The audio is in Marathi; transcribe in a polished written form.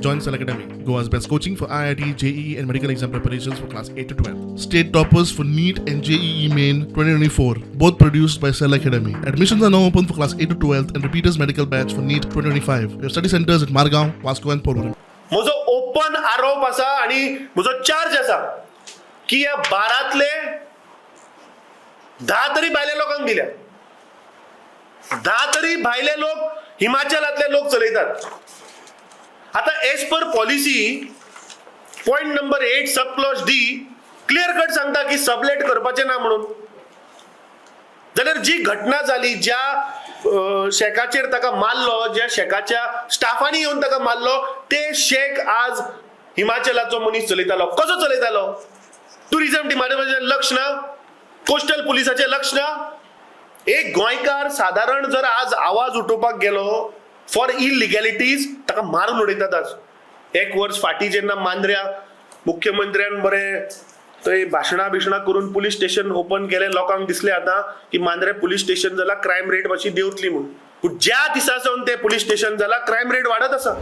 Join Cell Academy, Goa's best coaching for IIT, JEE and medical exam preparations for class 8 to 12. State toppers for NEET and JEE Main 2024, both produced by Cell Academy. Admissions are now open for class 8 to 12th and repeaters medical batch for NEET 2025. We have study centers at Margao, Vasco and Porvorim. म्हजो ओपन आरोप आसा आणि म्हजो चार्ज आसा की ह्या 12तले 10 तरी भायल्या लोकांक दिल्या. 10 तरी भायले लोक हिमाचलातले लोक चलयतात. आता as per policy point number 8 sub clause D clear cut सांगता की सबलेट करपाचे ना म्हणून. जाल्यार जी घटना जाली, ज्या शेकाचेर ताका मारलो, ज्या शेकाच्या स्टाफांनी येवन ताका मारलो, ते शेक आज हिमाचलाचो मनीस चलयतालो. कसो चलयतालो? टुरिझम डिपार्टमेंटाचें लक्ष ना, कोस्टल पुलिसाचें लक्ष ना. एक गोंयकार साधारण जर आज आवाज उठोवपाक गेलो फॉर इलिगॅलिटीज, ताका मारून उडयतात. आज 1 वर्स फाटीं जेन्ना मांद्र्या मुख्यमंत्र्यान बरें थंय भाशणां बिशणां करून पुलीस स्टेशन ओपन केलें, लोकांक दिसलें आतां की मांद्रे पुलीस स्टेशन जाल्यार क्रायम रेट मातशी देंवतली म्हणून. पूण ज्या दिसा सावन तें पुलीस स्टेशन जालां क्रायम रेट वाडत आसा.